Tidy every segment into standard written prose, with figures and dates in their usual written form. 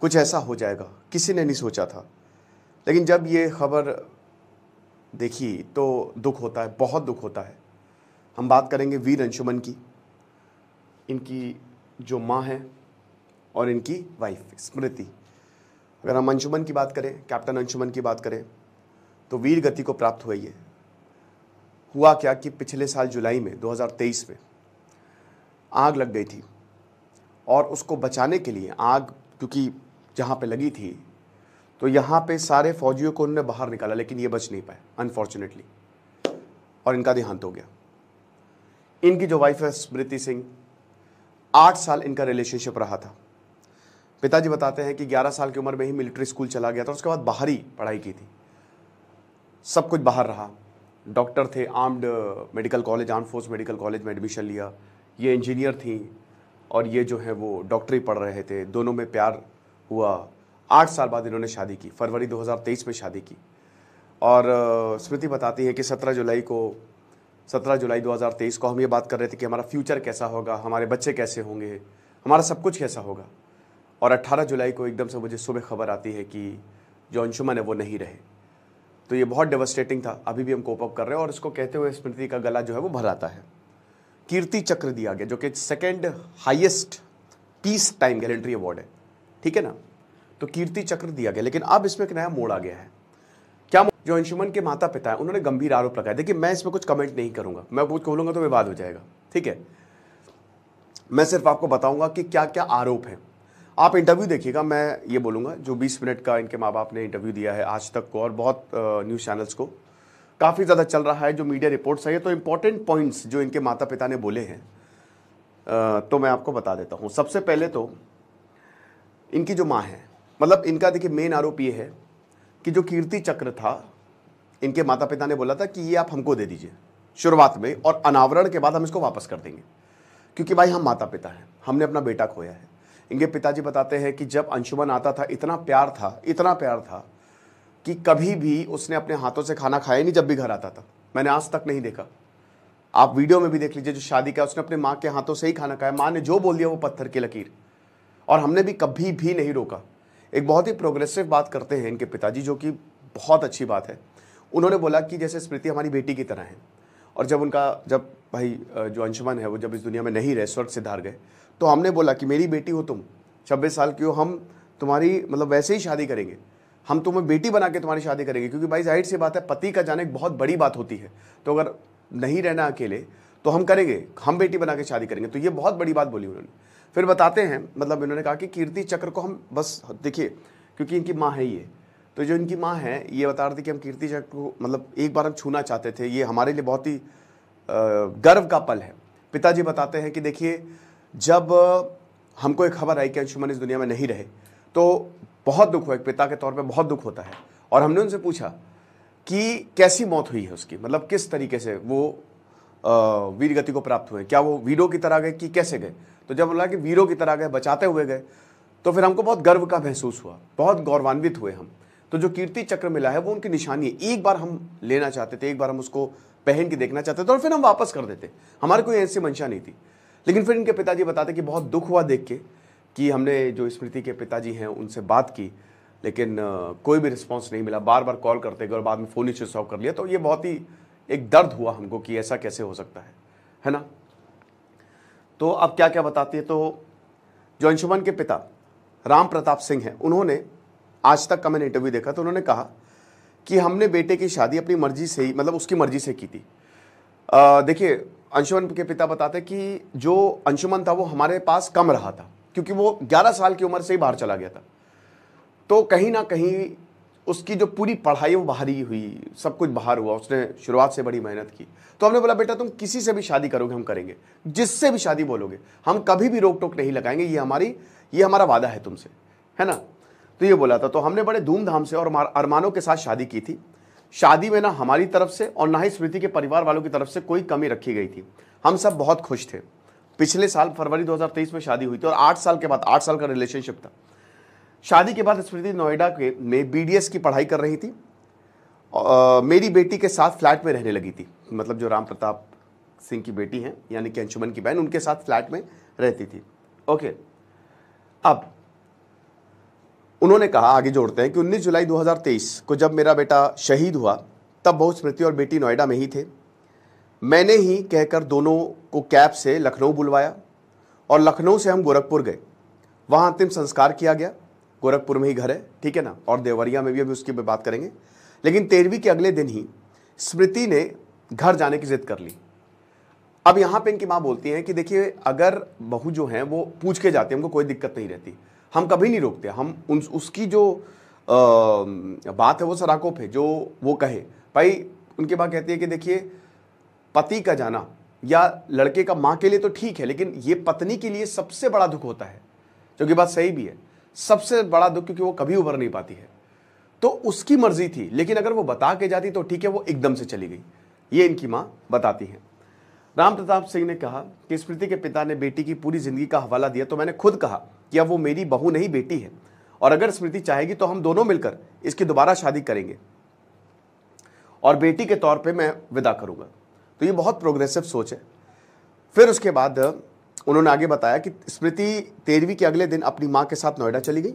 कुछ ऐसा हो जाएगा, किसी ने नहीं सोचा था। लेकिन जब ये खबर देखी तो दुख होता है, बहुत दुख होता है। हम बात करेंगे वीर अंशुमन की, इनकी जो माँ है और इनकी वाइफ स्मृति। अगर हम अंशुमन की बात करें, कैप्टन अंशुमन की बात करें, तो वीर गति को प्राप्त हुआ। ये हुआ क्या कि पिछले साल जुलाई में 2023 में आग लग गई थी और उसको बचाने के लिए, आग क्योंकि जहाँ पे लगी थी तो यहाँ पे सारे फौजियों को उन्होंने बाहर निकाला, लेकिन ये बच नहीं पाए अनफॉर्चुनेटली, और इनका देहांत हो गया। इनकी जो वाइफ है स्मृति सिंह, 8 साल इनका रिलेशनशिप रहा था। पिताजी बताते हैं कि 11 साल की उम्र में ही मिलिट्री स्कूल चला गया था, उसके बाद बाहर ही पढ़ाई की थी, सब कुछ बाहर रहा। डॉक्टर थे, armed medical college, arm force medical college में एडमिशन लिया। ये इंजीनियर थी और ये जो है वो डॉक्टरी पढ़ रहे थे। दोनों में प्यार हुआ। 8 साल बाद इन्होंने शादी की, फरवरी 2023 में शादी की। और स्मृति बताती है कि 17 जुलाई 2023 को हम ये बात कर रहे थे कि हमारा फ्यूचर कैसा होगा, हमारे बच्चे कैसे होंगे, हमारा सब कुछ कैसा होगा। और 18 जुलाई को एकदम से मुझे सुबह खबर आती है कि जो अंशुमन है वो नहीं रहे। तो ये बहुत डेवस्टेटिंग था। अभी भी हम कोप अप कर रहे हैं और इसको कहते हुए स्मृति का गला जो है वो भर आता है। कीर्ति चक्र दिया गया, जो कि 2nd highest peace time gallantry award है, ठीक है ना। तो कीर्ति चक्र दिया गया, लेकिन अब इसमें एक नया मोड़ आ गया है। क्या? जो अंशुमन के माता पिता है उन्होंने गंभीर आरोप लगाया। देखिए, मैं इसमें कुछ कमेंट नहीं करूंगा, मैं कुछ बोलूंगा तो विवाद हो जाएगा, ठीक है। मैं सिर्फ आपको बताऊंगा कि क्या क्या आरोप हैं। आप इंटरव्यू देखिएगा, मैं ये बोलूंगा जो 20 मिनट का इनके माँ बाप ने इंटरव्यू दिया है आज तक को और बहुत न्यूज़ चैनल्स को, काफ़ी ज़्यादा चल रहा है, जो मीडिया रिपोर्ट्स है। तो इंपॉर्टेंट पॉइंट्स जो इनके माता पिता ने बोले हैं तो मैं आपको बता देता हूँ। सबसे पहले तो इनकी जो माँ है, मतलब इनका देखिए मेन आरोप ये है कि जो कीर्ति चक्र था, इनके माता पिता ने बोला था कि ये आप हमको दे दीजिए शुरुआत में, और अनावरण के बाद हम इसको वापस कर देंगे, क्योंकि भाई हम माता पिता हैं, हमने अपना बेटा खोया है। इनके पिताजी बताते हैं कि जब अंशुमन आता था, इतना प्यार था कि कभी भी उसने अपने हाथों से खाना खाया नहीं। जब भी घर आता था, मैंने आज तक नहीं देखा। आप वीडियो में भी देख लीजिए, जो शादी का उसने अपने माँ के हाथों से ही खाना खाया। माँ ने जो बोल दिया वो पत्थर की लकीर, और हमने भी कभी भी नहीं रोका। एक बहुत ही प्रोग्रेसिव बात करते हैं इनके पिताजी, जो कि बहुत अच्छी बात है। उन्होंने बोला कि जैसे स्मृति हमारी बेटी की तरह है, और जब भाई जो अंशुमन है वो जब इस दुनिया में नहीं रहे, स्वर्ग सिधार गए, तो हमने बोला कि मेरी बेटी हो तुम, 26 साल की हो, हम तुम्हारी मतलब वैसे ही शादी करेंगे, हम तुम्हें बेटी बना के तुम्हारी शादी करेंगे। क्योंकि भाई जाहिर सी बात है, पति का जाना एक बहुत बड़ी बात होती है। तो अगर नहीं रहना अकेले तो हम करेंगे, हम बेटी बना के शादी करेंगे। तो ये बहुत बड़ी बात बोली उन्होंने। फिर बताते हैं, मतलब इन्होंने कहा कि कीर्ति चक्र को हम बस देखिए, क्योंकि इनकी माँ है ये, तो जो इनकी माँ है ये बता रही थी कि हम कीर्ति चक्र को मतलब एक बार हम छूना चाहते थे। ये हमारे लिए बहुत ही गर्व का पल है। पिताजी बताते हैं कि देखिए, जब हमको एक खबर आई कि अंशुमन इस दुनिया में नहीं रहे, तो बहुत दुख हुआ, एक पिता के तौर पे बहुत दुख होता है। और हमने उनसे पूछा कि कैसी मौत हुई है उसकी, मतलब किस तरीके से वो वीर गति को प्राप्त हुए, क्या वो वीरों की तरह गए कि कैसे गए। तो जब बोला कि वीरों की तरह गए, बचाते हुए गए, तो फिर हमको बहुत गर्व का महसूस हुआ, बहुत गौरवान्वित हुए हम। तो जो कीर्ति चक्र मिला है वो उनकी निशानी है। एक बार हम लेना चाहते थे, एक बार हम उसको पहन के देखना चाहते थे और फिर हम वापस कर देते। हमारी कोई ऐसी मंशा नहीं थी। लेकिन फिर इनके पिताजी बताते कि बहुत दुख हुआ देख के कि हमने जो स्मृति के पिताजी हैं उनसे बात की, लेकिन कोई भी रिस्पांस नहीं मिला। बार बार कॉल करते गए और बाद में फ़ोन ही स्विच ऑफ कर लिया। तो ये बहुत ही एक दर्द हुआ हमको कि ऐसा कैसे हो सकता है ना। तो अब क्या क्या बताती है, तो जो अंशुमन के पिता राम प्रताप सिंह हैं, उन्होंने आज तक का मैंने इंटरव्यू देखा, तो उन्होंने कहा कि हमने बेटे की शादी अपनी मर्जी से ही, मतलब उसकी मर्जी से की थी। देखिए, अंशुमन के पिता बताते कि जो अंशुमन था वो हमारे पास कम रहा था, क्योंकि वो 11 साल की उम्र से ही बाहर चला गया था। तो कहीं ना कहीं उसकी जो पूरी पढ़ाई वो बाहर ही हुई, सब कुछ बाहर हुआ। उसने शुरुआत से बड़ी मेहनत की। तो हमने बोला, बेटा तुम किसी से भी शादी करोगे हम करेंगे, जिससे भी शादी बोलोगे हम कभी भी रोक टोक नहीं लगाएंगे, ये हमारा वादा है तुमसे, है ना। तो ये बोला था। तो हमने बड़े धूमधाम से और अरमानों के साथ शादी की थी। शादी में ना हमारी तरफ से और ना ही स्मृति के परिवार वालों की तरफ से कोई कमी रखी गई थी। हम सब बहुत खुश थे। पिछले साल फरवरी 2023 में शादी हुई थी और 8 साल के बाद, 8 साल का रिलेशनशिप था। शादी के बाद स्मृति नोएडा के में BDS की पढ़ाई कर रही थी। मेरी बेटी के साथ फ्लैट में रहने लगी थी, मतलब जो राम प्रताप सिंह की बेटी हैं, यानी कि अंशुमन की बहन, उनके साथ फ्लैट में रहती थी। ओके, अब उन्होंने कहा, आगे जोड़ते हैं कि 19 जुलाई 2023 को जब मेरा बेटा शहीद हुआ तब बहू स्मृति और बेटी नोएडा में ही थे। मैंने ही कहकर दोनों को कैब से लखनऊ बुलवाया और लखनऊ से हम गोरखपुर गए। वहाँ अंतिम संस्कार किया गया। गोरखपुर में ही घर है, ठीक है ना, और देवरिया में भी अभी उसकी बात करेंगे। लेकिन 13वीं के अगले दिन ही स्मृति ने घर जाने की जिद कर ली। अब यहाँ पे इनकी माँ बोलती हैं कि देखिए, अगर बहू जो हैं वो पूछ के जाती है, हमको कोई दिक्कत नहीं रहती, हम कभी नहीं रोकते, हम उसकी जो बात है वो सराखों पे जो वो कहे। भाई उनकी माँ कहती है कि देखिए, पति का जाना या लड़के का माँ के लिए तो ठीक है, लेकिन ये पत्नी के लिए सबसे बड़ा दुख होता है, जो कि बात सही भी है, सबसे बड़ा दुख, क्योंकि वो कभी उभर नहीं पाती है। तो उसकी मर्जी थी, लेकिन अगर वो बता के जाती तो ठीक है, वो एकदम से चली गई। ये इनकी माँ बताती हैं। राम प्रताप सिंह ने कहा कि स्मृति के पिता ने बेटी की पूरी जिंदगी का हवाला दिया, तो मैंने खुद कहा कि अब वो मेरी बहू नहीं बेटी है, और अगर स्मृति चाहेगी तो हम दोनों मिलकर इसकी दोबारा शादी करेंगे और बेटी के तौर पे मैं विदा करूंगा। तो ये बहुत प्रोग्रेसिव सोच है। फिर उसके बाद उन्होंने आगे बताया कि स्मृति 13वीं के अगले दिन अपनी माँ के साथ नोएडा चली गई।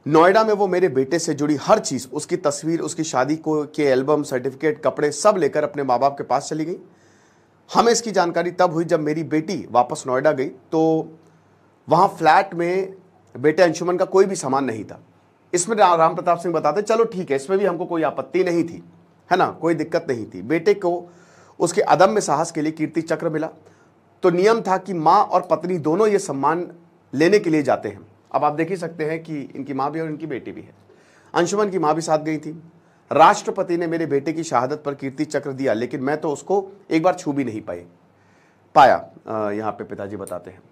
नोएडा में वो मेरे बेटे से जुड़ी हर चीज़, उसकी तस्वीर, उसकी शादी के एल्बम, सर्टिफिकेट, कपड़े सब लेकर अपने माँ बाप के पास चली गई। हमें इसकी जानकारी तब हुई जब मेरी बेटी वापस नोएडा गई, तो वहाँ फ्लैट में बेटे अंशुमन का कोई भी सामान नहीं था। इसमें राम प्रताप सिंह बताते, चलो ठीक है, इसमें भी हमको कोई आपत्ति नहीं थी, है ना, कोई दिक्कत नहीं थी। बेटे को उसके अदम्य साहस के लिए कीर्ति चक्र मिला, तो नियम था कि माँ और पत्नी दोनों ये सम्मान लेने के लिए जाते हैं। अब आप देख ही सकते हैं कि इनकी माँ भी और इनकी बेटी भी है। अंशुमन की माँ भी साथ गई थी। राष्ट्रपति ने मेरे बेटे की शहादत पर कीर्ति चक्र दिया, लेकिन मैं तो उसको एक बार छू भी नहीं पाया। यहाँ पे पिताजी बताते हैं।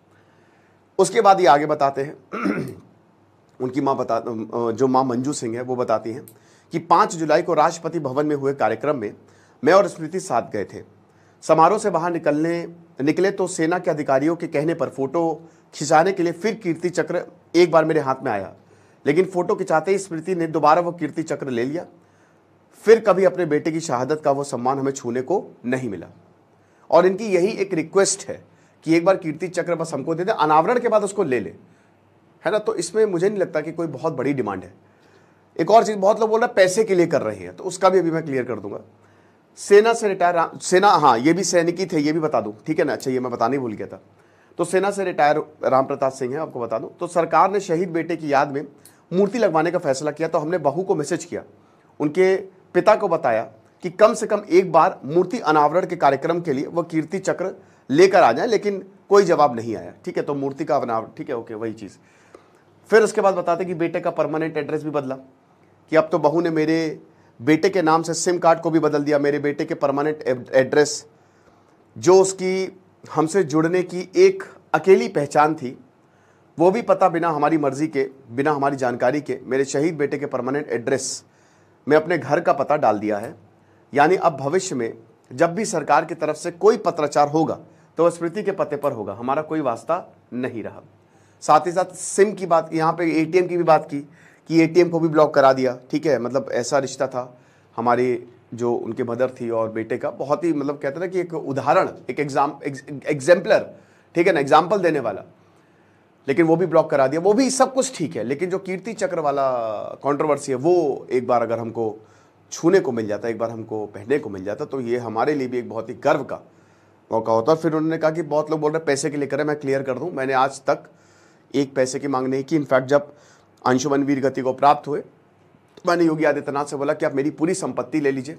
उसके बाद ये आगे बताते हैं उनकी माँ जो माँ मंजू सिंह है वो बताती हैं कि 5 जुलाई को राष्ट्रपति भवन में हुए कार्यक्रम में मैं और स्मृति साथ गए थे। समारोह से बाहर निकले तो सेना के अधिकारियों के कहने पर फोटो खिंचाने के लिए फिर कीर्ति चक्र एक बार मेरे हाथ में आया, लेकिन फोटो खिंचाते ही स्मृति ने दोबारा वो कीर्ति चक्र ले लिया। फिर कभी अपने बेटे की शहादत का वो सम्मान हमें छूने को नहीं मिला, और इनकी यही एक रिक्वेस्ट है कि एक बार कीर्ति चक्र बस हमको दे दे, अनावरण के बाद उसको ले ले, है ना। तो इसमें मुझे नहीं लगता कि कोई बहुत बड़ी डिमांड है। एक और चीज़, बहुत लोग बोल रहे हैं पैसे के लिए कर रहे हैं, तो उसका भी अभी मैं क्लियर कर दूंगा। सेना से रिटायर हाँ, ये भी सैनिकी थे, ये भी बता दूं, ठीक है ना। अच्छा, ये मैं बताने भूल गया था। तो सेना से रिटायर राम प्रताप सिंह है, आपको बता दूं। तो सरकार ने शहीद बेटे की याद में मूर्ति लगवाने का फैसला किया, तो हमने बहू को मैसेज किया, उनके पिता को बताया कि कम से कम एक बार मूर्ति अनावरण के कार्यक्रम के लिए वह कीर्ति चक्र लेकर आ जाए, लेकिन कोई जवाब नहीं आया। ठीक है, तो मूर्ति का अनावरण, ठीक है, ओके, वही चीज़। फिर उसके बाद बताते कि बेटे का परमानेंट एड्रेस भी बदला, कि अब तो बहू ने मेरे बेटे के नाम से सिम कार्ड को भी बदल दिया। मेरे बेटे के परमानेंट एड्रेस, जो उसकी हमसे जुड़ने की एक अकेली पहचान थी, वो भी पता बिना हमारी मर्जी के, बिना हमारी जानकारी के, मेरे शहीद बेटे के परमानेंट एड्रेस में अपने घर का पता डाल दिया है। यानी अब भविष्य में जब भी सरकार की तरफ से कोई पत्राचार होगा तो वह स्मृति के पते पर होगा, हमारा कोई वास्ता नहीं रहा। साथ ही साथ सिम की बात, यहाँ पे एटीएम की भी बात की कि एटीएम को भी ब्लॉक करा दिया। ठीक है, मतलब ऐसा रिश्ता था हमारी जो उनके मदर थी और बेटे का, बहुत ही मतलब कहते हैं ना कि एक उदाहरण, एक एग्जाम्पलर, ठीक है ना, एग्जाम्पल देने वाला, लेकिन वो भी ब्लॉक करा दिया। वो भी सब कुछ ठीक है, लेकिन जो कीर्ति चक्र वाला कंट्रोवर्सी है वो एक बार अगर हमको छूने को मिल जाता, एक बार हमको पहनने को मिल जाता, तो ये हमारे लिए भी एक बहुत ही गर्व का मौका होता। फिर उन्होंने कहा कि बहुत लोग बोल रहे हैं पैसे के लिए करें, मैं क्लियर कर दूं, मैंने आज तक एक पैसे की मांग नहीं की। इनफैक्ट जब अंशुमन वीर गति को प्राप्त हुए तो मैंने योगी आदित्यनाथ से बोला कि आप मेरी पूरी संपत्ति ले लीजिए,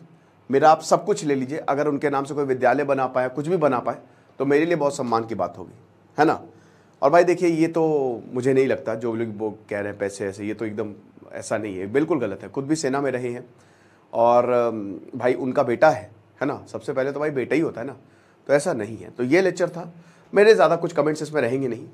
मेरा आप सब कुछ ले लीजिए, अगर उनके नाम से कोई विद्यालय बना पाए, कुछ भी बना पाए, तो मेरे लिए बहुत सम्मान की बात होगी, है ना। और भाई देखिए, ये तो मुझे नहीं लगता जो लोग वो कह रहे हैं पैसे ऐसे, ये तो एकदम ऐसा नहीं है, बिल्कुल गलत है। खुद भी सेना में रहे हैं और भाई उनका बेटा है ना, सबसे पहले तो भाई बेटा ही होता है ना, तो ऐसा नहीं है। तो ये लेक्चर था, मेरे ज़्यादा कुछ कमेंट्स इसमें रहेंगे नहीं।